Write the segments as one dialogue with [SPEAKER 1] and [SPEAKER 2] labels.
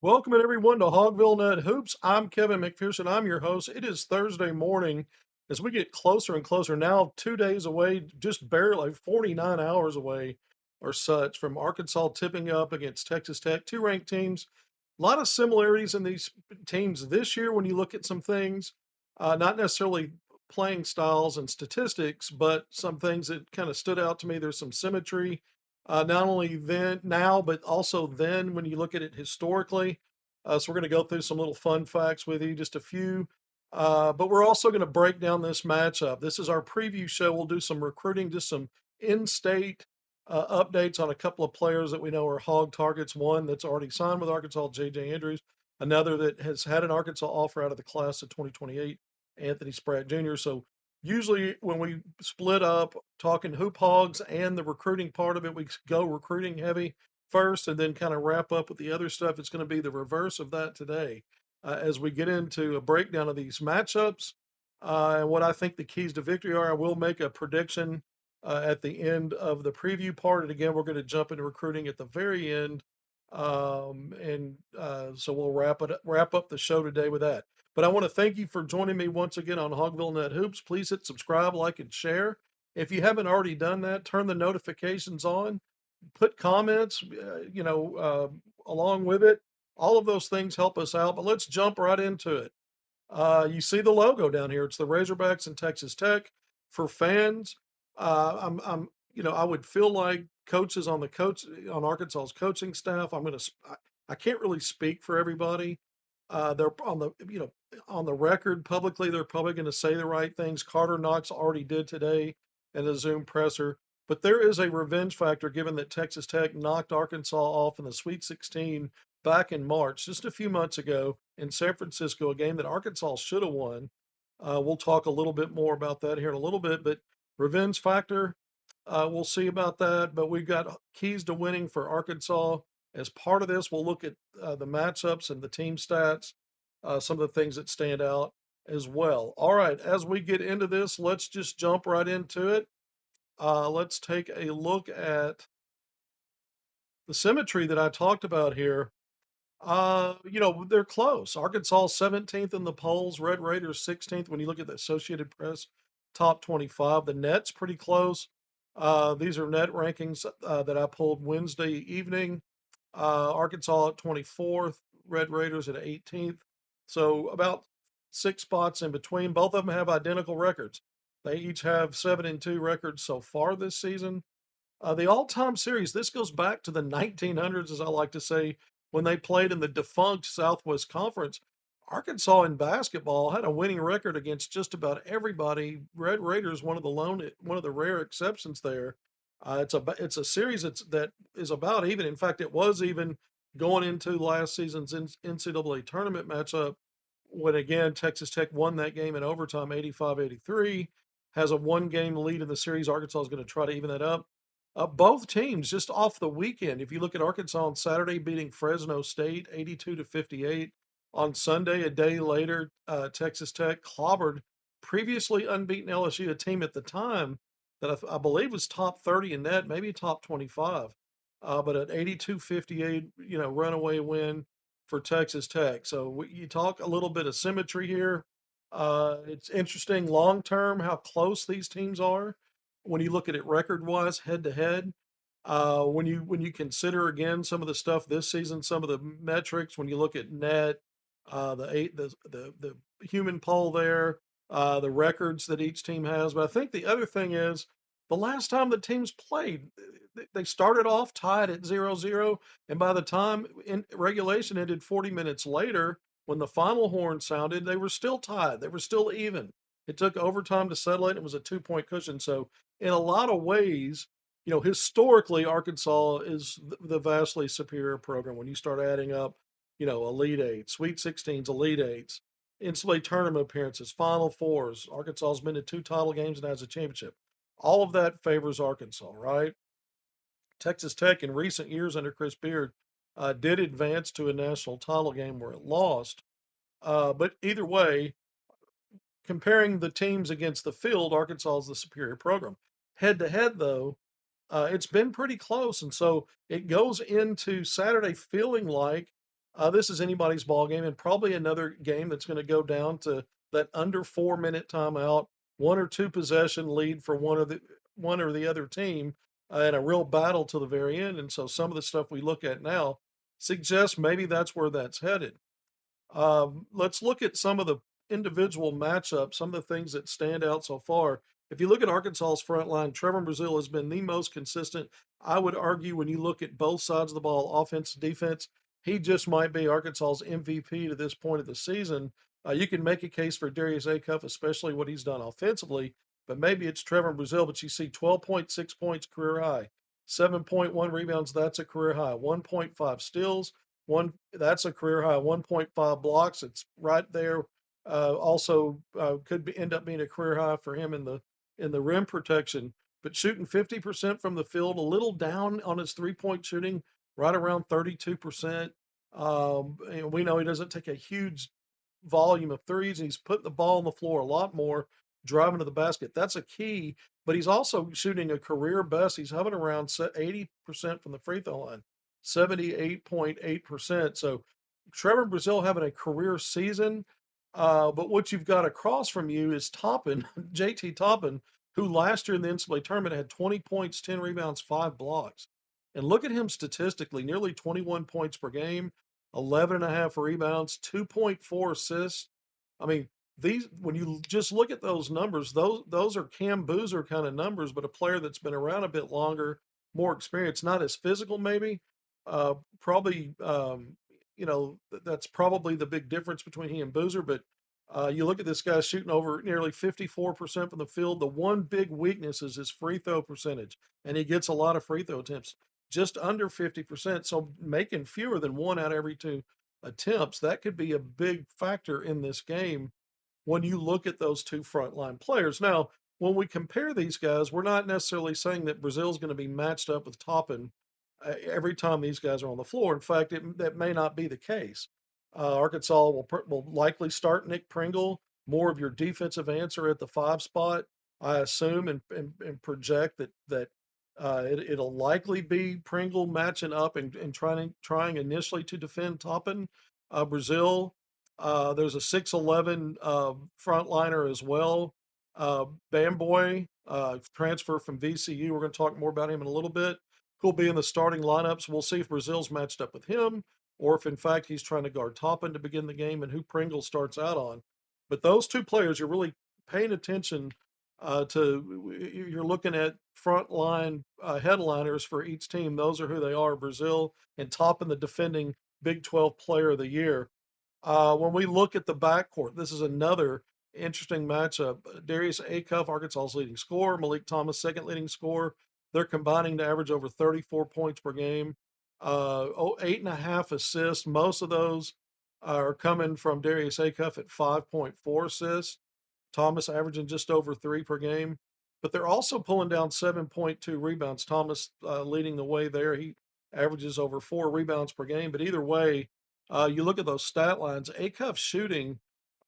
[SPEAKER 1] Welcome everyone to HogvilleNET Hoops. I'm Kevin McPherson. I'm your host. It is Thursday morning as we get closer and closer now, 2 days away, just barely 49 hours away or such from Arkansas tipping up against Texas Tech, two ranked teams. A lot of similarities in these teams this year when you look at some things, not necessarily playing styles and statistics, but some things that kind of stood out to me. There's some symmetry, not only then now, but also then when you look at it historically. So we're going to go through some little fun facts with you, just a few. But we're also going to break down this matchup. This is our preview show. We'll do some recruiting, just some in-state updates on a couple of players that we know are hog targets. One that's already signed with Arkansas, J.J. Andrews. Another that has had an Arkansas offer out of the class of 2028, Anthony Spratt Jr. So usually when we split up talking hoop hogs and the recruiting part of it, we go recruiting heavy first and then kind of wrap up with the other stuff. It's going to be the reverse of that today as we get into a breakdown of these matchups and what I think the keys to victory are. I will make a prediction at the end of the preview part. And again, we're going to jump into recruiting at the very end. So we'll wrap up the show today with that. But I want to thank you for joining me once again on HogvilleNET Hoops. Please hit subscribe, like, and share. If you haven't already done that, turn the notifications on, put comments, along with it. All of those things help us out. But let's jump right into it. You see the logo down here. It's the Razorbacks and Texas Tech. For fans, I would feel like coaches on Arkansas's coaching staff. I can't really speak for everybody. They're on the record publicly. They're probably going to say the right things. Carter Knox already did today in the Zoom presser. But there is a revenge factor given that Texas Tech knocked Arkansas off in the Sweet 16 back in March, just a few months ago in San Francisco, a game that Arkansas should have won. We'll talk a little bit more about that here in a little bit, but revenge factor, we'll see about that. But we've got keys to winning for Arkansas. As part of this, we'll look at the matchups and the team stats, some of the things that stand out as well. All right, as we get into this, let's just jump right into it. Let's take a look at the symmetry that I talked about here. They're close. Arkansas 17th in the polls, Red Raiders 16th. When you look at the Associated Press top 25, the net's pretty close. These are net rankings that I pulled Wednesday evening. Arkansas at 24th, Red Raiders at 18th. So about 6 spots in between. Both of them have identical records. They each have 7-2 records so far this season. The all-time series, this goes back to the 1900s, as I like to say, when they played in the defunct Southwest Conference. Arkansas in basketball had a winning record against just about everybody. Red Raiders, one of the rare exceptions there. It's a series that is about even. In fact, it was even going into last season's NCAA tournament matchup when again Texas Tech won that game in overtime 85-83, has a one-game lead in the series. Arkansas is going to try to even that up. Both teams just off the weekend. If you look at Arkansas on Saturday beating Fresno State 82-58. On Sunday, a day later, Texas Tech clobbered previously unbeaten LSU, a team at the time that I believe was top 30 in net, maybe top 25. But at 82-58, runaway win for Texas Tech. So you talk a little bit of symmetry here. It's interesting long term how close these teams are when you look at it record wise, head to head. When you consider again some of the stuff this season, some of the metrics, when you look at net, the human poll there, the records that each team has. But I think the other thing is the last time the teams played, they started off tied at 0-0, and by the time in regulation ended 40 minutes later, when the final horn sounded, they were still tied. They were still even. It took overtime to settle it. It was a 2-point cushion. So in a lot of ways, historically, Arkansas is the vastly superior program when you start adding up, Elite Eight, Sweet 16s, Elite Eights, NCAA tournament appearances, Final Fours. Arkansas has been to 2 title games and has a championship. All of that favors Arkansas, right? Texas Tech in recent years under Chris Beard did advance to a national title game where it lost. But either way, comparing the teams against the field, Arkansas is the superior program. Head to head, though, it's been pretty close. And so it goes into Saturday feeling like This is anybody's ball game, and probably another game that's going to go down to that under 4 minute timeout, one or two possession lead for one or the other team, and a real battle to the very end. And so some of the stuff we look at now suggests maybe that's where that's headed. Let's look at some of the individual matchups, some of the things that stand out so far. If you look at Arkansas's front line, Trevor Brazile has been the most consistent. I would argue when you look at both sides of the ball, offense, defense, he just might be Arkansas's MVP to this point of the season. You can make a case for Darius Acuff, especially what he's done offensively, but maybe it's Trevor Brazile. But you see 12.6 points career high, 7.1 rebounds, that's a career high, 1.5 steals, one that's a career high, 1.5 blocks. It's right there. Also, could end up being a career high for him in the rim protection. But shooting 50% from the field, a little down on his 3 point shooting, right around 32%. And we know he doesn't take a huge volume of threes. And he's putting the ball on the floor a lot more, driving to the basket. That's a key. But he's also shooting a career best. He's hovering around 80% from the free throw line, 78.8%. So Trevor Brazile having a career season. But what you've got across from you is Toppin, JT Toppin, who last year in the NCAA tournament had 20 points, 10 rebounds, 5 blocks. And look at him statistically, nearly 21 points per game, 11 and a half rebounds, 2.4 assists. I mean, these when you just look at those numbers, those are Cam Boozer kind of numbers, but a player that's been around a bit longer, more experience, not as physical maybe. Probably that's probably the big difference between he and Boozer. But you look at this guy shooting over nearly 54% from the field. The one big weakness is his free throw percentage, and he gets a lot of free throw attempts, just under 50%. So making fewer than one out of every two attempts, that could be a big factor in this game when you look at those two frontline players. Now, when we compare these guys, we're not necessarily saying that Brazil's going to be matched up with Toppin every time these guys are on the floor. In fact, that may not be the case. Arkansas will likely start Nick Pringle, more of your defensive answer at the 5 spot, I assume, and project that it'll likely be Pringle matching up and trying initially to defend Toppin. Brazil, there's a 6'11" frontliner as well. Bamboy, transfer from VCU. We're going to talk more about him in a little bit. Who'll be in the starting lineups. We'll see if Brazil's matched up with him or if, in fact, he's trying to guard Toppin to begin the game and who Pringle starts out on. But those two players, you're really paying attention to. You're looking at front line headliners for each team. Those are who they are. Brazil and Toppin, the defending Big 12 Player of the Year. When we look at the backcourt, this is another interesting matchup. Darius Acuff, Arkansas's leading scorer, Malik Thomas, second leading scorer. They're combining to average over 34 points per game, 8.5 assists. Most of those are coming from Darius Acuff at 5.4 assists. Thomas averaging just over 3 per game. But they're also pulling down 7.2 rebounds. Thomas leading the way there. He averages over 4 rebounds per game. But either way, you look at those stat lines, Acuff shooting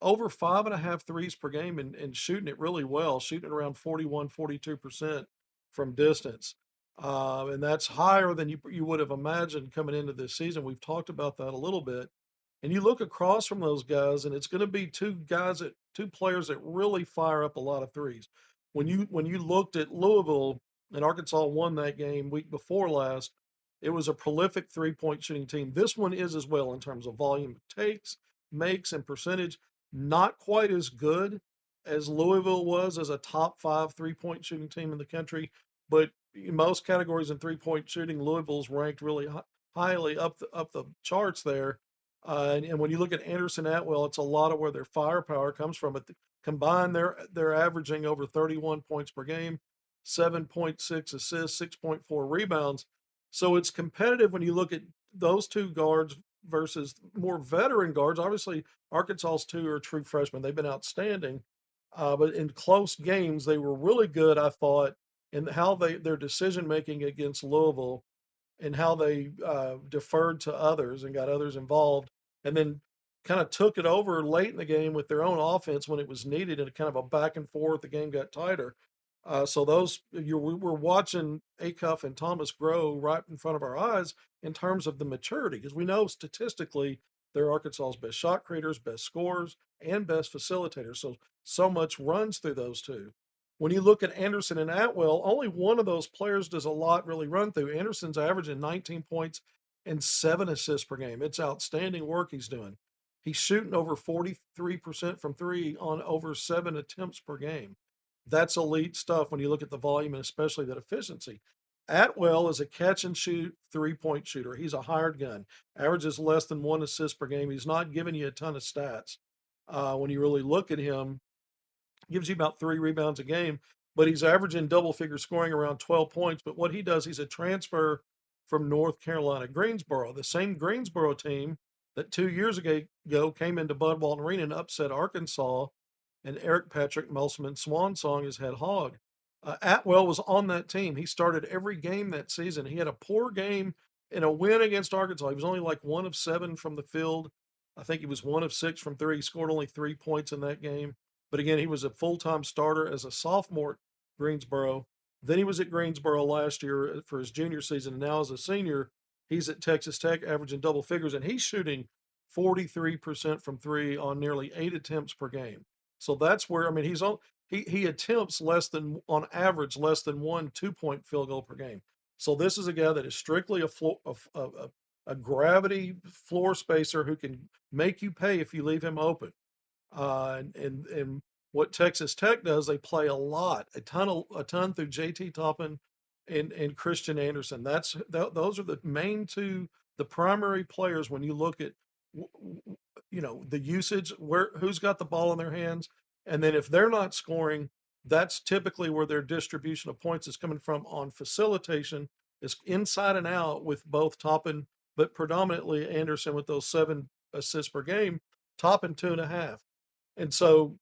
[SPEAKER 1] over 5.5 threes per game and shooting it really well, shooting around 41, 42% from distance. And that's higher than you would have imagined coming into this season. We've talked about that a little bit. And you look across from those guys, and it's going to be two players that really fire up a lot of threes. When you looked at Louisville and Arkansas won that game week before last, it was a prolific 3 point shooting team. This one is as well in terms of volume of takes, makes, and percentage. Not quite as good as Louisville was as a top 5 3 point shooting team in the country, but in most categories in 3 point shooting, Louisville's ranked really highly up the charts there. And when you look at Anderson Atwell, it's a lot of where their firepower comes from. But combined, they're averaging over 31 points per game, 7.6 assists, 6.4 rebounds. So it's competitive when you look at those two guards versus more veteran guards. Obviously, Arkansas's two are true freshmen. They've been outstanding. But in close games, they were really good, I thought, in how their decision making against Louisville and how they deferred to others and got others involved, and then kind of took it over late in the game with their own offense when it was needed, and kind of a back and forth. The game got tighter. So we're watching Acuff and Thomas grow right in front of our eyes in terms of the maturity, because we know statistically they're Arkansas's best shot creators, best scorers, and best facilitators. So much runs through those two. When you look at Anderson and Atwell, only one of those players does a lot really run through. Anderson's averaging 19 points and 7 assists per game. It's outstanding work he's doing. He's shooting over 43% from three on over 7 attempts per game. That's elite stuff when you look at the volume and especially that efficiency. Atwell is a catch and shoot 3-point shooter. He's a hired gun, averages less than 1 assist per game. He's not giving you a ton of stats. When you really look at him, gives you about 3 rebounds a game, but he's averaging double figure scoring around 12 points. But what he does, he's a transfer from North Carolina, Greensboro, the same Greensboro team that 2 years ago came into Bud Walton Arena and upset Arkansas, and Eric Patrick Musselman Swan Song is head hog. Atwell was on that team. He started every game that season. He had a poor game in a win against Arkansas. He was only like 1 of 7 from the field. I think he was 1 of 6 from three. He scored only 3 points in that game. But again, he was a full-time starter as a sophomore at Greensboro. Then he was at Greensboro last year for his junior season. And now as a senior, he's at Texas Tech averaging double figures, and he's shooting 43% from three on nearly 8 attempts per game. So that's where, I mean, he attempts less than, on average, less than 1 2-point field goal per game. So this is a guy that is strictly a gravity floor spacer who can make you pay if you leave him open. And what Texas Tech does, they play a ton through JT Toppin and Christian Anderson. Those are the main two, the primary players when you look at the usage, who's got the ball in their hands, and then if they're not scoring, that's typically where their distribution of points is coming from on facilitation. Is inside and out with both Toppin, but predominantly Anderson with those 7 assists per game, Toppin 2.5. And so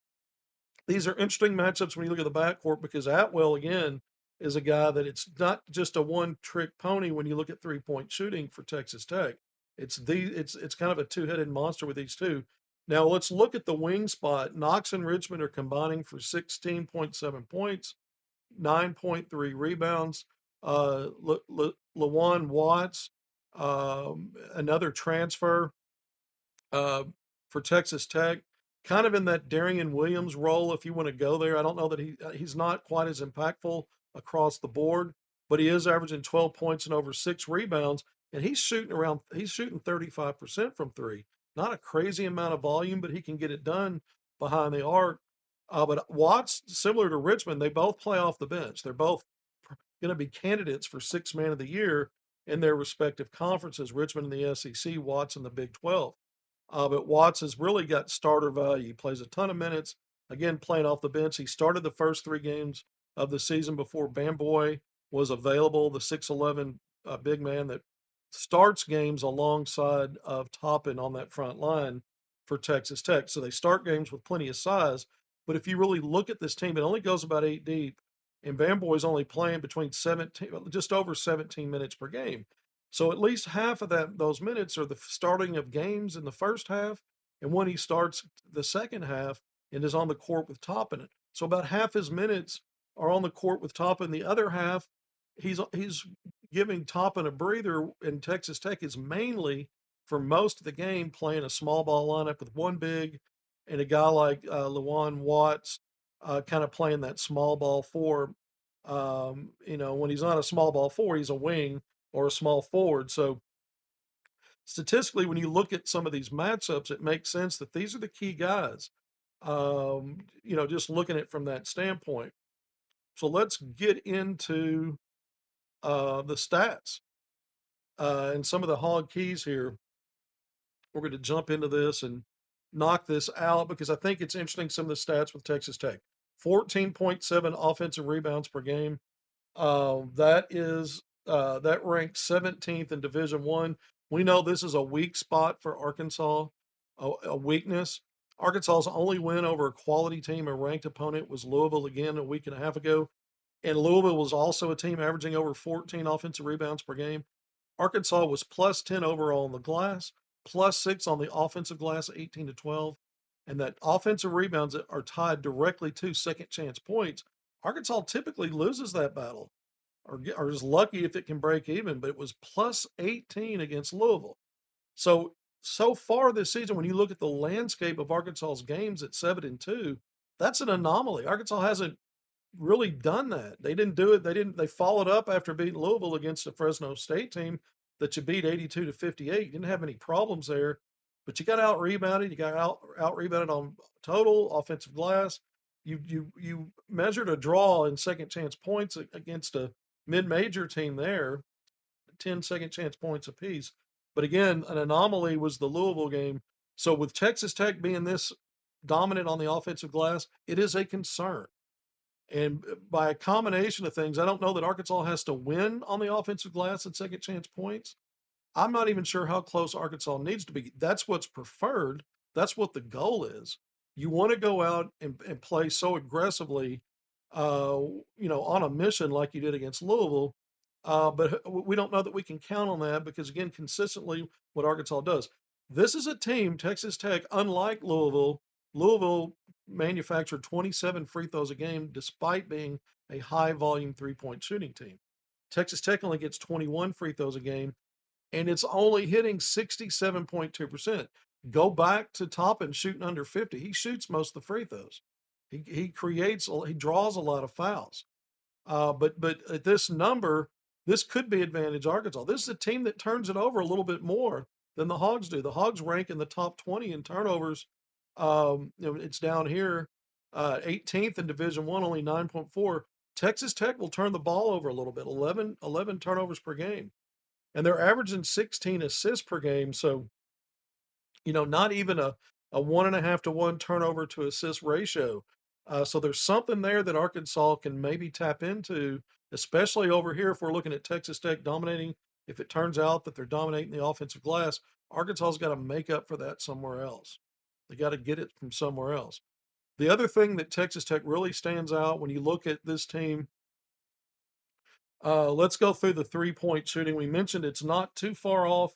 [SPEAKER 1] these are interesting matchups when you look at the backcourt, because Atwell, again, is a guy that it's not just a one-trick pony when you look at 3-point shooting for Texas Tech. It's kind of a two-headed monster with these two. Now let's look at the wing spot. Knox and Richmond are combining for 16.7 points, 9.3 rebounds. Lawan Watts, another transfer for Texas Tech, kind of in that Darian Williams role, if you want to go there. I don't know that he's not quite as impactful across the board, but he is averaging 12 points and over 6 rebounds, and he's shooting 35% from three. Not a crazy amount of volume, but he can get it done behind the arc. But Watts, similar to Richmond, they both play off the bench. They're both going to be candidates for Sixth Man of the Year in their respective conferences. Richmond in the SEC, Watts in the Big 12. But Watts has really got starter value. He plays a ton of minutes, again, playing off the bench. He started the first 3 games of the season before Bamboy was available, the 6'11" big man that starts games alongside of Toppin on that front line for Texas Tech. So they start games with plenty of size. But if you really look at this team, it only goes about 8 deep, and Bamboy's only playing between 17, just over 17 minutes per game. So at least half of those minutes are the starting of games in the first half, and when he starts the second half and is on the court with Toppin. So about half his minutes are on the court with Toppin. The other half, he's giving Toppin a breather, and Texas Tech is mainly, for most of the game, playing a small ball lineup with one big and a guy like Lawan Watts kind of playing that small ball four. When he's not a small ball four, he's a wing or a small forward. So statistically, when you look at some of these matchups, it makes sense that these are the key guys. Just looking at it from that standpoint. So let's get into the stats and some of the hog keys here. We're going to jump into this and knock this out because I think it's interesting, some of the stats with Texas Tech. 14.7 offensive rebounds per game. That ranks 17th in Division One. We know this is a weak spot for Arkansas, a weakness. Arkansas's only win over a quality team, a ranked opponent, was Louisville again a week and a half ago. And Louisville was also a team averaging over 14 offensive rebounds per game. Arkansas was plus 10 overall on the glass, plus 6 on the offensive glass, 18-12. And that offensive rebounds that are tied directly to second chance points. Arkansas typically loses that battle or is lucky if it can break even, but it was plus 18 against Louisville. So far this season, when you look at the landscape of Arkansas's games at 7-2, that's an anomaly. Arkansas hasn't really done that. They didn't do it. They followed up after beating Louisville against the Fresno State team that you beat 82-58. You didn't have any problems there, but you got out rebounded. You got out rebounded on total offensive glass. You measured a draw in second chance points against a mid-major team there, 10 second chance points apiece. But again, an anomaly was the Louisville game. So with Texas Tech being this dominant on the offensive glass, it is a concern. And by a combination of things, I don't know that Arkansas has to win on the offensive glass and second chance points. I'm not even sure how close Arkansas needs to be. That's what's preferred. That's what the goal is. You want to go out and play so aggressively, on a mission like you did against Louisville. But we don't know that we can count on that because, again, consistently what Arkansas does. This is a team, Texas Tech, unlike Louisville. Louisville manufactured 27 free throws a game despite being a high volume 3-point shooting team. Texas Tech only gets 21 free throws a game, and it's only hitting 67.2%. Go back to Toppin shooting under 50. He shoots most of the free throws. He draws a lot of fouls. But at this number, this could be advantage Arkansas. This is a team that turns it over a little bit more than the Hogs do. The Hogs rank in the top 20 in turnovers. It's down here, 18th in Division One, only 9.4. Texas Tech will turn the ball over a little bit, 11 turnovers per game, and they're averaging 16 assists per game. So, not even a 1.5 to 1 turnover to assist ratio. So there's something there that Arkansas can maybe tap into, especially over here if we're looking at Texas Tech dominating. If it turns out that they're dominating the offensive glass, Arkansas's got to make up for that somewhere else. They got to get it from somewhere else. The other thing that Texas Tech really stands out when you look at this team, let's go through the 3-point shooting. We mentioned it's not too far off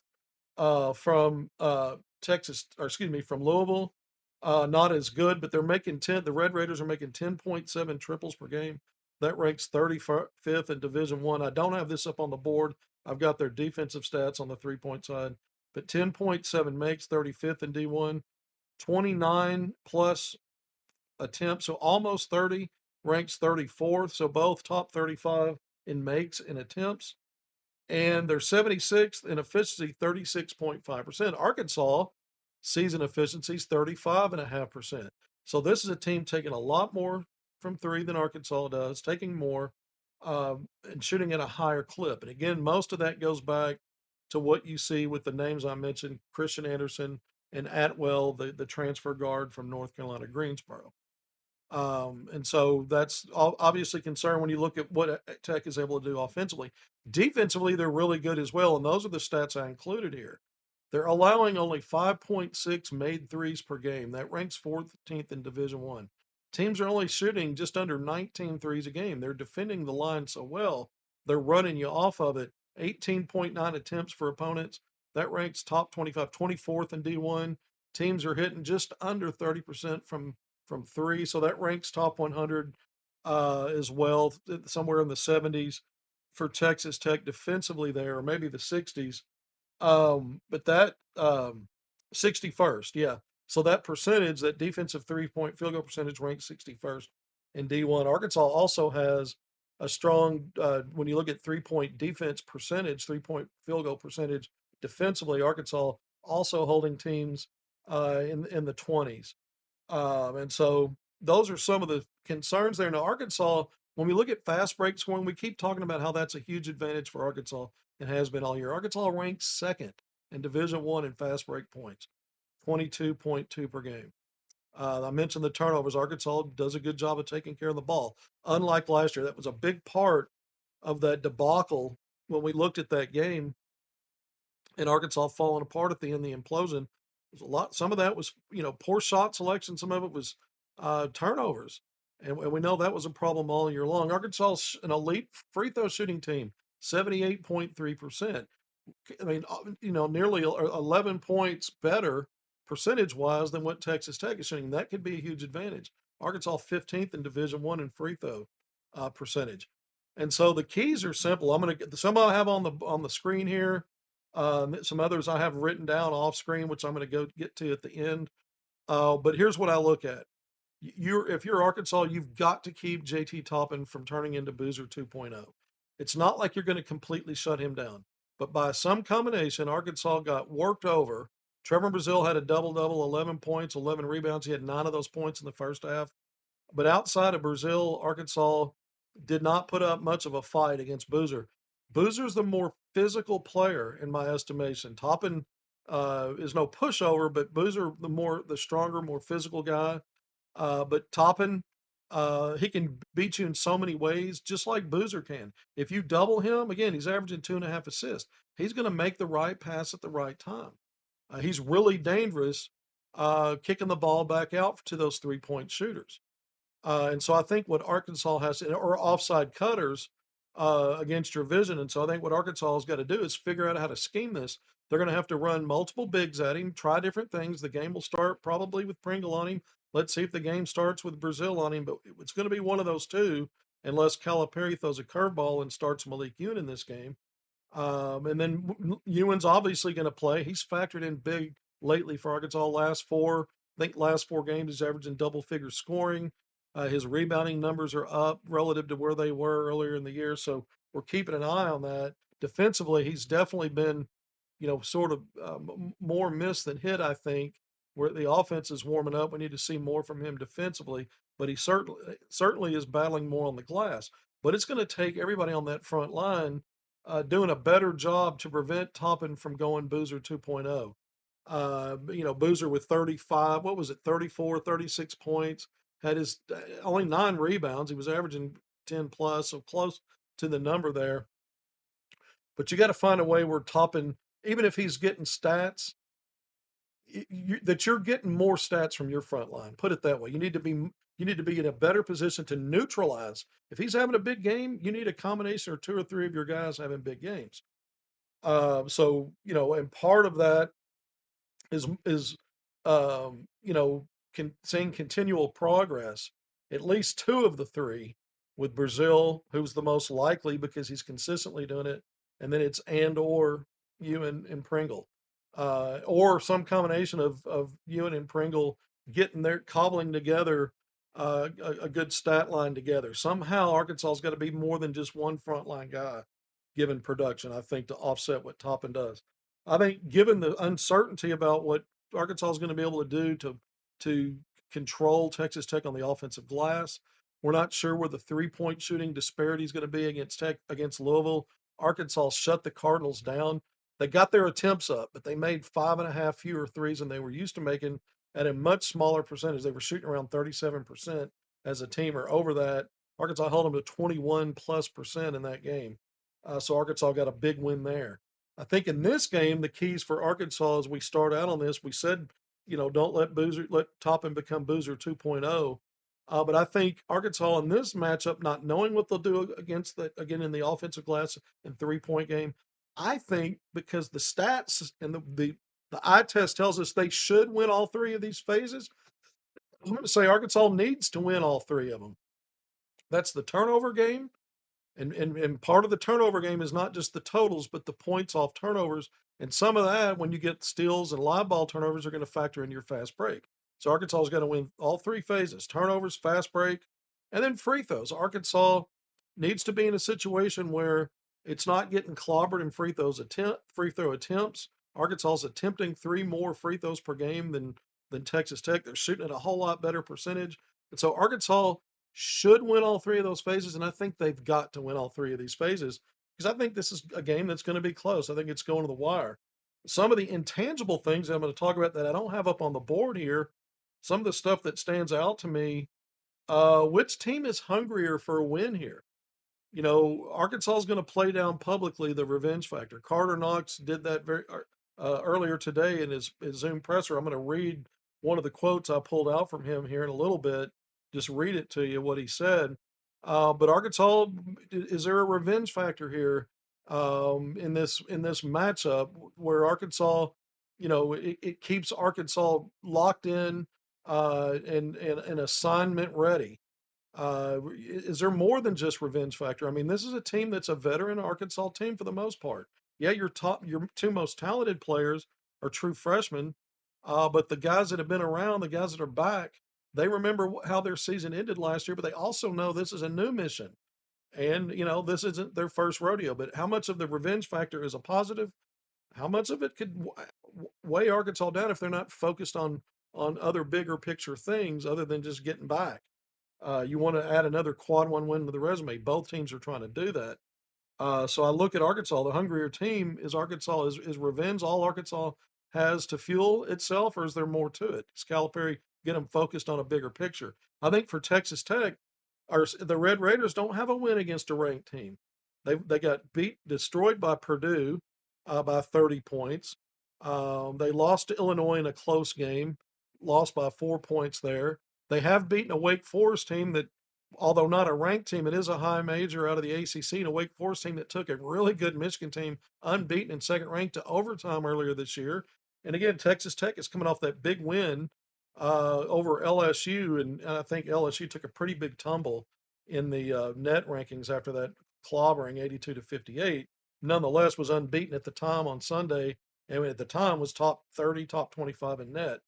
[SPEAKER 1] from from Louisville. Not as good, but they're making 10. The Red Raiders are making 10.7 triples per game. That ranks 35th in Division One. I don't have this up on the board. I've got their defensive stats on the 3-point side, but 10.7 makes 35th in D1. 29 plus attempts, so almost 30, ranks 34th. So both top 35 in makes and attempts. And they're 76th in efficiency, 36.5%. Arkansas season efficiency is 35.5%. So this is a team taking a lot more from three than Arkansas does, taking more and shooting at a higher clip. And again, most of that goes back to what you see with the names I mentioned, Christian Anderson and Atwell, the transfer guard from North Carolina Greensboro. And so that's obviously concerned when you look at what Tech is able to do offensively. Defensively, they're really good as well, and those are the stats I included here. They're allowing only 5.6 made threes per game. That ranks 14th in Division One. Teams are only shooting just under 19 threes a game. They're defending the line so well, they're running you off of it. 18.9 attempts for opponents. That ranks top 25, 24th in D1. Teams are hitting just under 30% from three, so that ranks top 100 as well, somewhere in the 70s for Texas Tech defensively there, or maybe the 60s. But that 61st, yeah. So that percentage, that defensive 3-point field goal percentage, ranks 61st in D1. Arkansas also has a strong, when you look at 3-point defense percentage, 3-point field goal percentage defensively, Arkansas also holding teams in the 20s. And so those are some of the concerns there. Now, Arkansas, when we look at fast break scoring, we keep talking about how that's a huge advantage for Arkansas. It has been all year. Arkansas ranks second in Division One in fast break points, 22.2 per game. I mentioned the turnovers. Arkansas does a good job of taking care of the ball. Unlike last year, that was a big part of that debacle when we looked at that game and Arkansas falling apart at the end, the implosion. There's a lot. Some of that was, poor shot selection. Some of it was turnovers, and we know that was a problem all year long. Arkansas is an elite free throw shooting team, 78.3%. I mean, nearly 11 points better percentage-wise than what Texas Tech is shooting. That could be a huge advantage. Arkansas 15th in Division One in free throw percentage. And so the keys are simple. I'm going to get some I have on the screen here. Some others I have written down off screen, which I'm going to go get to at the end. But here's what I look at. If you're Arkansas, you've got to keep JT Toppin from turning into Boozer 2.0. It's not like you're going to completely shut him down, but by some combination, Arkansas got worked over. Trevor Brazile had a double double, 11 points, 11 rebounds. He had 9 of those points in the first half. But outside of Brazile, Arkansas did not put up much of a fight against Boozer. Boozer's the more physical player in my estimation. Toppin is no pushover, but Boozer the stronger, more physical guy. But Toppin, he can beat you in so many ways, just like Boozer can. If you double him, again, he's averaging 2.5 assists. He's going to make the right pass at the right time. He's really dangerous, kicking the ball back out to those 3-point shooters. And so I think what Arkansas has, or offside cutters against your vision. And so I think what Arkansas has got to do is figure out how to scheme this. They're going to have to run multiple bigs at him, try different things. The game will start probably with Pringle on him. Let's see if the game starts with Brazile on him, but it's going to be one of those two, unless Calipari throws a curveball and starts Malik Youn in this game. And then Ewan's obviously going to play. He's factored in big lately for Arkansas. Last four games, he's averaging double figure scoring. His rebounding numbers are up relative to where they were earlier in the year. So we're keeping an eye on that. Defensively, he's definitely been, sort of more miss than hit, I think, where the offense is warming up. We need to see more from him defensively, but he certainly is battling more on the glass. But it's going to take everybody on that front line doing a better job to prevent Toppin from going Boozer 2.0. Boozer with 35, what was it, 34, 36 points, had his only 9 rebounds. He was averaging 10 plus, so close to the number there. But you got to find a way where Toppin, even if he's getting stats, that you're getting more stats from your front line. Put it that way. You need to be in a better position to neutralize. If he's having a big game, you need a combination or 2 or 3 of your guys having big games. And part of that is seeing continual progress. At least 2 of the 3 with Brazile, who's the most likely because he's consistently doing it, and then it's or Ewan and Pringle, or some combination of Ewan and Pringle getting their cobbling together a good stat line together. Somehow Arkansas's got to be more than just one frontline guy given production, I think, to offset what Toppin does. I think given the uncertainty about what Arkansas is going to be able to do to control Texas Tech on the offensive glass, we're not sure where the 3-point shooting disparity is going to be against Louisville. Arkansas shut the Cardinals down. They got their attempts up, but they made 5.5 fewer threes than they were used to making at a much smaller percentage. They were shooting around 37% as a team or over that. Arkansas held them to 21+% in that game. So Arkansas got a big win there. I think in this game, the keys for Arkansas as we start out on this, we said, don't let Toppin become Boozer 2.0. But I think Arkansas in this matchup, not knowing what they'll do again in the offensive glass and 3-point game, I think because the stats and the eye test tells us they should win all 3 of these phases. I'm going to say Arkansas needs to win all 3 of them. That's the turnover game. And part of the turnover game is not just the totals, but the points off turnovers. And some of that, when you get steals and live ball turnovers, are going to factor in your fast break. So Arkansas is going to win all 3 phases: turnovers, fast break, and then free throws. Arkansas needs to be in a situation where it's not getting clobbered in free throw attempts. Arkansas is attempting 3 more free throws per game than Texas Tech. They're shooting at a whole lot better percentage. And so Arkansas should win all 3 of those phases, and I think they've got to win all 3 of these phases because I think this is a game that's going to be close. I think it's going to the wire. Some of the intangible things that I'm going to talk about that I don't have up on the board here, some of the stuff that stands out to me, which team is hungrier for a win here? Arkansas is going to play down publicly the revenge factor. Carter Knox did that very earlier today in his Zoom presser. I'm going to read one of the quotes I pulled out from him here in a little bit. Just read it to you what he said. But Arkansas, is there a revenge factor here in this matchup where Arkansas, it keeps Arkansas locked in and assignment ready? Is there more than just revenge factor? I mean, this is a team that's a veteran Arkansas team for the most part. Yeah, your two most talented players are true freshmen, but the guys that have been around, the guys that are back, they remember how their season ended last year, but they also know this is a new mission. And, this isn't their first rodeo, but how much of the revenge factor is a positive? How much of it could weigh Arkansas down if they're not focused on other bigger picture things other than just getting back? You want to add another quad one win to the resume. Both teams are trying to do that. So I look at Arkansas. The hungrier team is Arkansas. Is revenge all Arkansas has to fuel itself, or is there more to it? Does Calipari get them focused on a bigger picture? I think for Texas Tech, the Red Raiders don't have a win against a ranked team. They got destroyed by Purdue by 30 points. They lost to Illinois in a close game, lost by 4 points there. They have beaten a Wake Forest team that, although not a ranked team, it is a high major out of the ACC, and a Wake Forest team that took a really good Michigan team, unbeaten and second ranked, to overtime earlier this year. And again, Texas Tech is coming off that big win over LSU, and I think LSU took a pretty big tumble in the net rankings after that clobbering 82-58. Nonetheless, was unbeaten at the time on Sunday, and at the time was top 30, top 25 in net.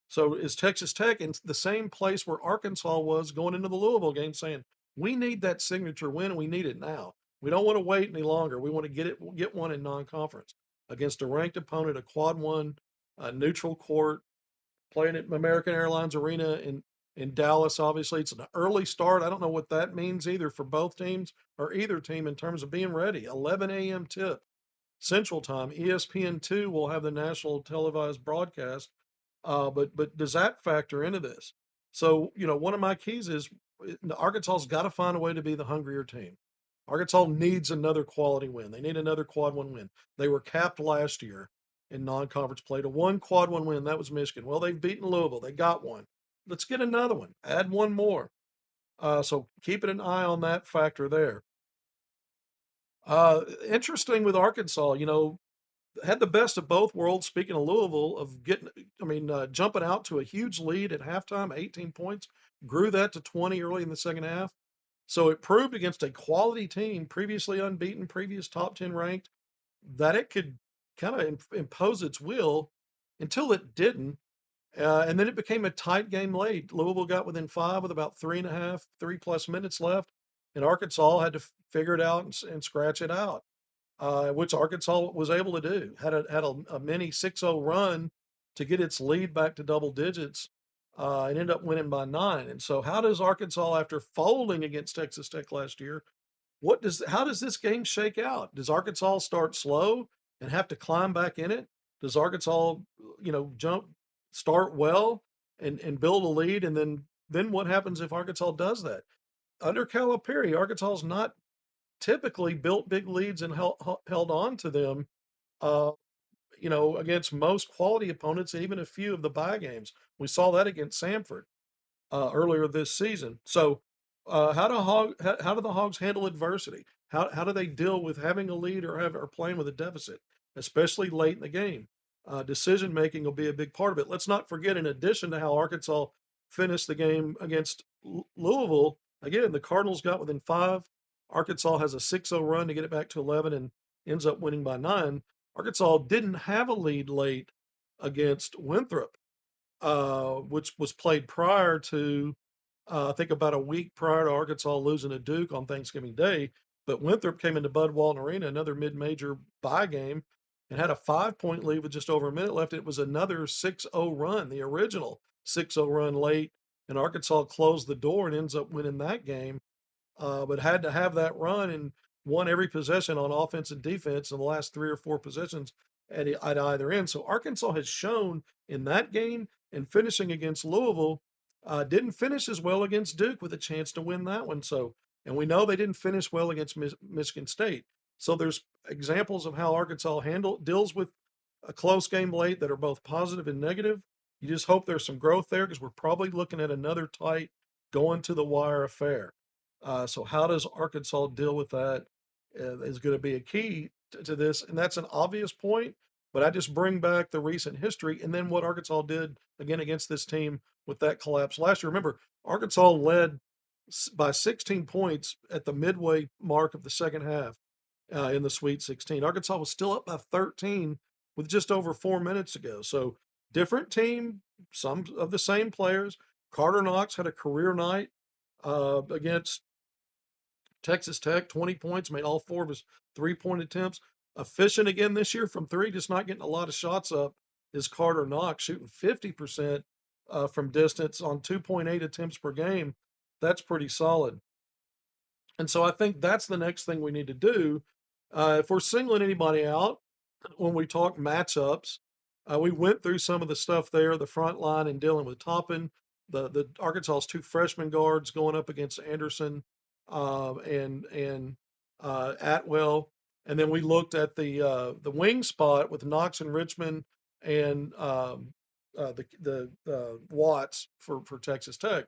[SPEAKER 1] So is Texas Tech in the same place where Arkansas was going into the Louisville game, saying we need that signature win and we need it now. We don't want to wait any longer. We want to get one in non-conference against a ranked opponent, a quad one, a neutral court, playing at American Airlines Arena in Dallas. Obviously, it's an early start. I don't know what that means either for both teams or either team in terms of being ready. 11 a.m. tip Central Time. ESPN2 will have the national televised broadcast. But does that factor into this? So, one of my keys is Arkansas's got to find a way to be the hungrier team. Arkansas needs another quality win. They need another quad one win. They were capped last year in non-conference play to one quad one win. That was Michigan. Well, they've beaten Louisville. They got one. Let's get another one. Add one more. So keeping an eye on that factor there. Interesting with Arkansas, had the best of both worlds. Speaking of Louisville, of jumping out to a huge lead at halftime, 18 points, grew that to 20 early in the second half. So it proved against a quality team, previously unbeaten, previous top 10 ranked, that it could kind of impose its will until it didn't. And then it became a tight game late. Louisville got within 5 with about 3+ minutes left, and Arkansas had to figure it out and scratch it out, which Arkansas was able to do. Had a mini 6-0 run to get its lead back to double digits, and ended up winning by 9. And so, how does Arkansas, after folding against Texas Tech last year, how does this game shake out? Does Arkansas start slow and have to climb back in it? Does Arkansas, start well and build a lead, and then what happens if Arkansas does that? Under Calipari, Arkansas is not typically built big leads and held on to them, uh, against most quality opponents and even a few of the bye games. We saw that against Samford earlier this season. So, how do the Hogs handle adversity? How do they deal with having a lead or playing with a deficit, especially late in the game? Decision making will be a big part of it. Let's not forget, in addition to how Arkansas finished the game against Louisville, again the Cardinals got within 5. Arkansas has a 6-0 run to get it back to 11 and ends up winning by 9. Arkansas didn't have a lead late against Winthrop, which was played prior to, I think, about a week prior to Arkansas losing to Duke on Thanksgiving Day. But Winthrop came into Bud Walton Arena, another mid-major bye game, and had a 5-point lead with just over a minute left. It was another 6-0 run, the original 6-0 run late, and Arkansas closed the door and ends up winning that game. But had to have that run and won every possession on offense and defense in the last 3 or 4 possessions at either end. So Arkansas has shown in that game and finishing against Louisville, didn't finish as well against Duke with a chance to win that one. So, and we know they didn't finish well against Michigan State. So there's examples of how Arkansas deals with a close game late that are both positive and negative. You just hope there's some growth there, because we're probably looking at another tight, going to the wire affair. So how does Arkansas deal with that, is going to be a key to this. And that's an obvious point, but I just bring back the recent history and then what Arkansas did again against this team with that collapse last year. Remember, Arkansas led by 16 points at the midway mark of the second half in the Sweet 16. Arkansas was still up by 13 with just over 4 minutes to go. So different team, some of the same players. Carter Knox had a career night against Texas Tech, 20 points, made all four of his 3-point attempts. Efficient again this year from three, just not getting a lot of shots up, is Carter Knox, shooting 50% from distance on 2.8 attempts per game. That's pretty solid. And so I think that's the next thing we need to do. If we're singling anybody out, when we talk matchups, we went through some of the stuff there, the front line and dealing with Toppin, the Arkansas's two freshman guards going up against Anderson and Atwell, and then we looked at the wing spot with Knox and Richmond and the Watts for Texas Tech.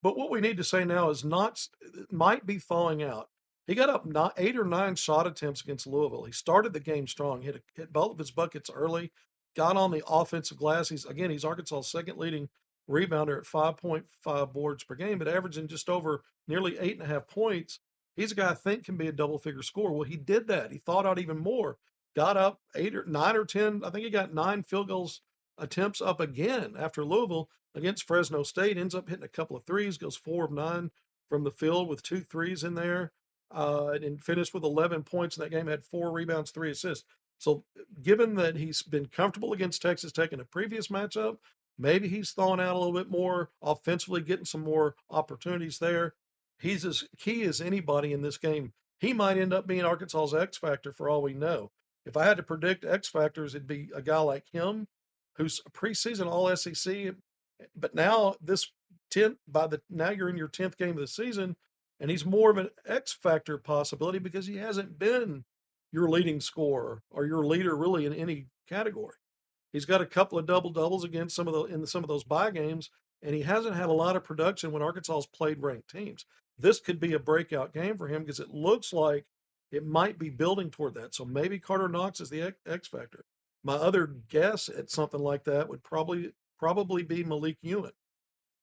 [SPEAKER 1] But what we need to say now is Knox might be thawing out. He got up 8 or 9 shot attempts against Louisville. He started the game strong, hit both of his buckets early, got on the offensive glass. He's Arkansas's second leading rebounder at 5.5 boards per game, but averaging just over nearly 8.5 points. He's a guy I think can be a double figure scorer. Well, he did that. He thought out even more. Got up 8 or 9 or 10. I think he got 9 field goals attempts up again after Louisville against Fresno State. Ends up hitting a couple of threes, goes 4 of 9 from the field with 2 threes in there, and finished with 11 points in that game, had 4 rebounds, 3 assists. So given that he's been comfortable against Texas Tech in a previous matchup, maybe he's thawing out a little bit more offensively, getting some more opportunities there. He's as key as anybody in this game. He might end up being Arkansas's X factor for all we know. If I had to predict X factors, it'd be a guy like him, who's a preseason All SEC, but now now you're in your 10th game of the season, and he's more of an X factor possibility because he hasn't been your leading scorer or your leader really in any category. He's got a couple of double doubles against some of those bye games, and he hasn't had a lot of production when Arkansas's played ranked teams. This could be a breakout game for him because it looks like it might be building toward that. So maybe Carter Knox is the X factor. My other guess at something like that would probably be Malik Ewing.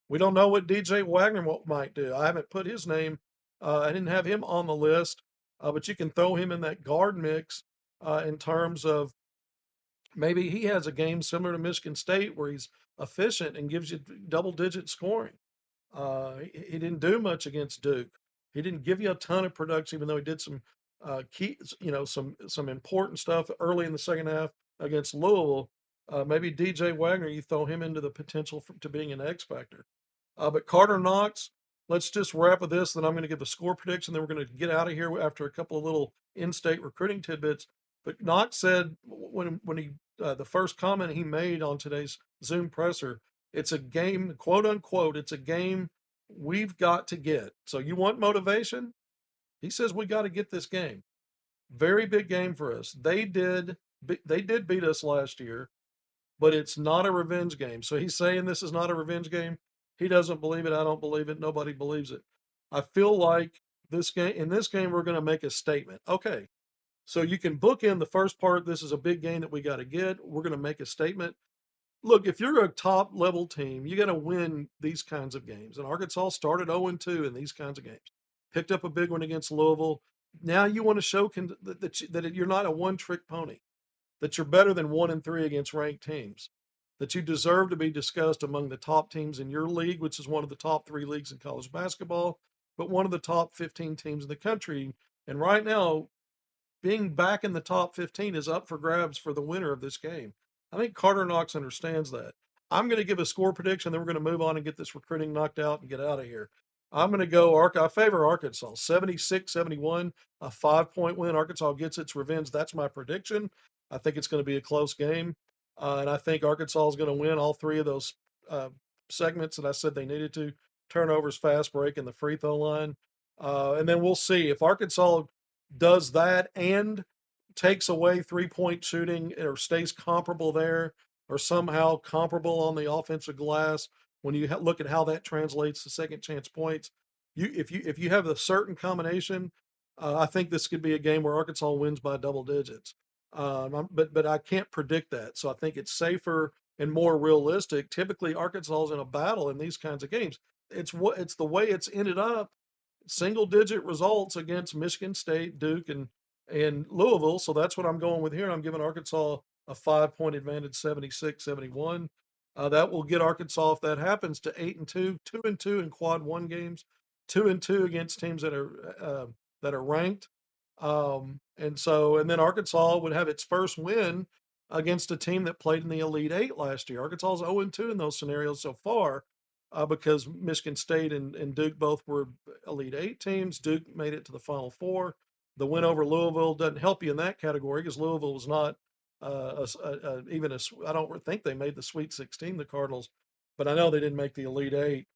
[SPEAKER 1] We don't know what DJ Wagner might do. I haven't put his name. I didn't have him on the list, but you can throw him in that guard mix in terms of maybe he has a game similar to Michigan State where he's efficient and gives you double-digit scoring. He didn't do much against Duke. He didn't give you a ton of production, even though he did some key, some important stuff early in the second half against Louisville. Maybe DJ Wagner, you throw him into the potential to being an X factor. But Carter Knox, let's just wrap with this. Then I'm going to give a score prediction. Then we're going to get out of here after a couple of little in-state recruiting tidbits. But Knox said when he the first comment he made on today's Zoom presser, it's a game, quote unquote, it's a game we've got to get. So you want motivation? He says we got to get this game. Very big game for us. They did beat us last year, but it's not a revenge game. So he's saying this is not a revenge game. He doesn't believe it. I don't believe it. Nobody believes it. I feel like in this game, we're going to make a statement. Okay. So you can book in the first part. This is a big game that we got to get. We're going to make a statement. Look, if you're a top level team, you got to win these kinds of games. And Arkansas started 0-2 in these kinds of games. Picked up a big one against Louisville. Now you want to show that you're not a one-trick pony, that you're better than 1-3 against ranked teams, that you deserve to be discussed among the top teams in your league, which is one of the top 3 leagues in college basketball, but one of the top 15 teams in the country. And right now, being back in the top 15 is up for grabs for the winner of this game. I think Carter Knox understands that. I'm going to give a score prediction, then we're going to move on and get this recruiting knocked out and get out of here. I'm going to go, I favor Arkansas, 76-71, a 5-point win. Arkansas gets its revenge. That's my prediction. I think it's going to be a close game. And I think Arkansas is going to win all 3 of those segments that I said they needed to. Turnovers, fast break, and the free throw line. And then we'll see. If Arkansas does that and takes away 3-point shooting or stays comparable there or somehow comparable on the offensive glass, when you look at how that translates to second chance points, if you have a certain combination, I think this could be a game where Arkansas wins by double digits. But I can't predict that. So I think it's safer and more realistic. Typically, Arkansas is in a battle in these kinds of games. it's the way it's ended up, single digit results against Michigan State, Duke, and Louisville. So that's what I'm going with here. I'm giving Arkansas a 5 point advantage, 76-71. That will get Arkansas, if that happens, to 8-2, 2-2 in quad one games, 2-2 against teams that are ranked. And then Arkansas would have its first win against a team that played in the Elite Eight last year. Arkansas is 0-2 in those scenarios so far, because Michigan State and Duke both were Elite Eight teams. Duke made it to the Final Four. The win over Louisville doesn't help you in that category because Louisville was not even I don't think they made the Sweet 16, the Cardinals, but I know they didn't make the Elite Eight.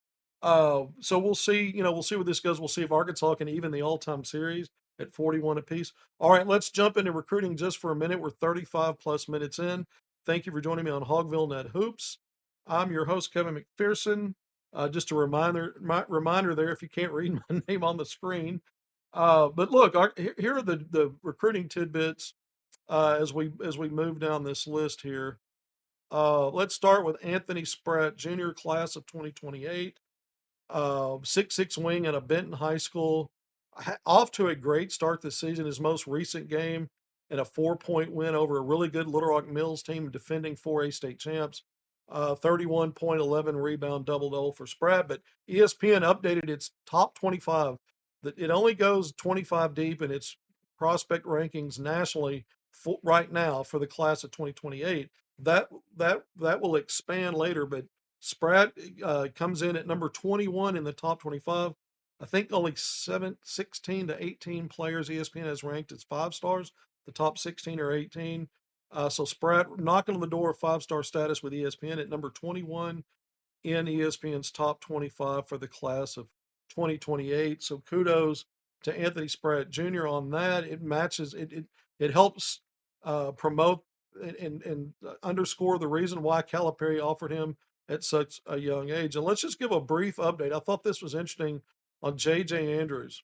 [SPEAKER 1] So we'll see. We'll see where this goes. We'll see if Arkansas can even the all-time series at 41 apiece. All right, let's jump into recruiting just for a minute. We're 35 plus minutes in. Thank you for joining me on HogvilleNET Hoops. I'm your host, Kevin McPherson. Just a reminder there, if you can't read my name on the screen. But look, here are the recruiting tidbits as we move down this list here. Let's start with Anthony Spratt, junior class of 2028. 6'6" wing at a Benton High School. Off to a great start this season. His most recent game and a 4-point win over a really good Little Rock Mills team defending 4A state champs. 31 point, 11 rebound, double for Spratt. But ESPN updated its top 25. It only goes 25 deep in its prospect rankings nationally right now for the class of 2028. That will expand later, but Spratt comes in at number 21 in the top 25. I think only 16 to 18 players ESPN has ranked as 5 stars. The top 16 or 18. So Spratt knocking on the door of 5-star status with ESPN at number 21 in ESPN's top 25 for the class of 2028. So kudos to Anthony Spratt Jr. on that. It matches it helps promote and underscore the reason why Calipari offered him at such a young age. And let's just give a brief update. I thought this was interesting on JJ Andrews.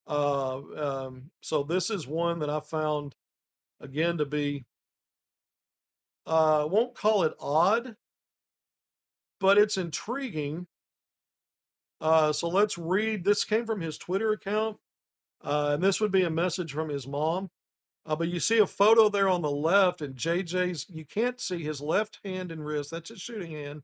[SPEAKER 1] So this is one that I found again to be won't call it odd, but it's intriguing. So let's read. This came from his Twitter account, and this would be a message from his mom. But you see a photo there on the left, and JJ's, you can't see his left hand and wrist. That's his shooting hand,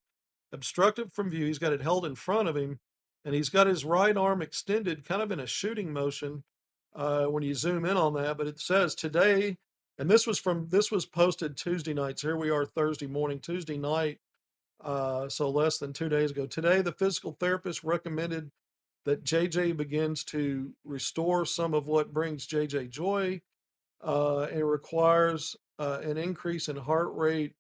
[SPEAKER 1] obstructed from view. He's got it held in front of him, and he's got his right arm extended, kind of in a shooting motion when you zoom in on that. But it says today, and this was posted Tuesday night. So here we are Thursday morning, Tuesday night. So less than 2 days ago. Today, the physical therapist recommended that JJ begins to restore some of what brings JJ joy. And requires an increase in heart rate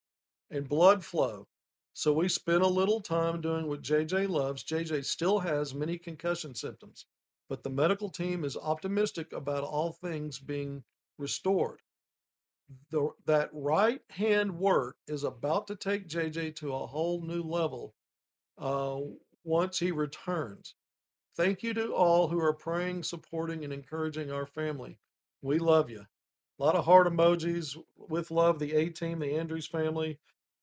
[SPEAKER 1] and blood flow. So we spent a little time doing what JJ loves. JJ still has many concussion symptoms, but the medical team is optimistic about all things being restored. That right hand work is about to take JJ to a whole new level once he returns. Thank you to all who are praying, supporting, and encouraging our family. We love you. A lot of heart emojis with love, the A team, the Andrews family.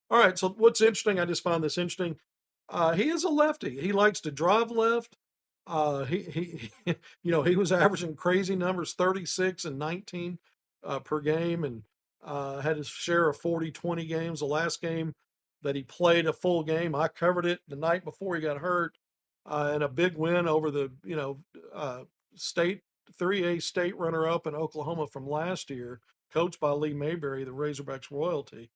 [SPEAKER 1] All right, so what's interesting, I just found this interesting. He is a lefty. He likes to drive left. He was averaging crazy numbers, 36 and 19 per game, and had his share of 40-20 games. The last game that he played a full game, I covered it the night before he got hurt, and a big win over the state 3A state runner-up in Oklahoma from last year, coached by Lee Mayberry, the Razorbacks royalty.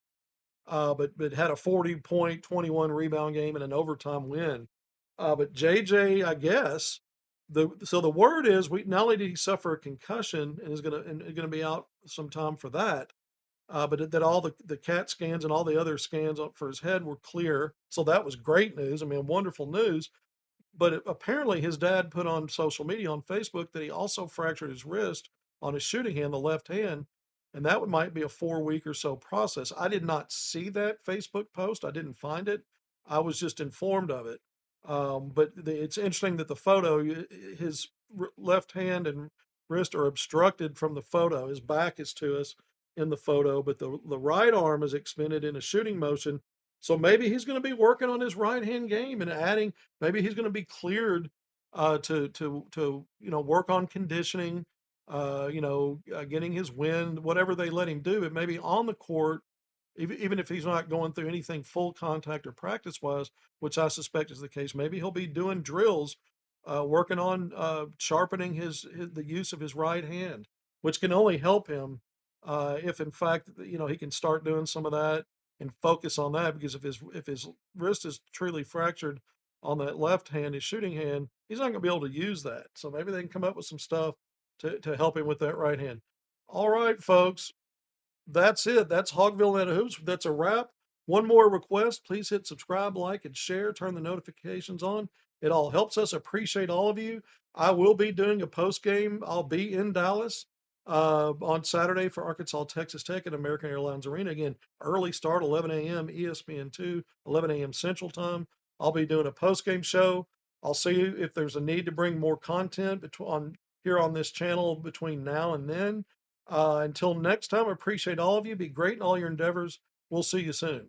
[SPEAKER 1] But had a 40-point, 21 rebound game and an overtime win. But JJ, I guess, so the word is not only did he suffer a concussion and is gonna be out some time for that, but that all the CAT scans and all the other scans for his head were clear. So that was great news. I mean, wonderful news. But apparently his dad put on social media on Facebook that he also fractured his wrist on his shooting hand, the left hand, and that might be a 4 week or so process. I did not see that Facebook post. I didn't find it. I was just informed of it. But it's interesting that the photo, his left hand and wrist are obstructed from the photo. His back is to us in the photo, but the right arm is extended in a shooting motion. So maybe he's going to be working on his right hand game and adding. Maybe he's going to be cleared to work on conditioning. Getting his wind, whatever they let him do. It may be on the court, even if he's not going through anything full contact or practice wise, which I suspect is the case. Maybe he'll be doing drills, working on sharpening his the use of his right hand, which can only help him if, in fact, he can start doing some of that and focus on that. Because if his wrist is truly fractured on that left hand, his shooting hand, he's not going to be able to use that. So maybe they can come up with some stuff to help him with that right hand. All right, folks. That's it. That's HogvilleNET Hoops. That's a wrap. One more request. Please hit subscribe, like, and share. Turn the notifications on. It all helps us. Appreciate all of you. I will be doing a post game. I'll be in Dallas on Saturday for Arkansas Texas Tech at American Airlines Arena. Again, early start, 11 a.m. ESPN2, 11 a.m. Central Time. I'll be doing a post game show. I'll see if there's a need to bring more content here on this channel between now and then. Until next time, I appreciate all of you. Be great in all your endeavors. We'll see you soon.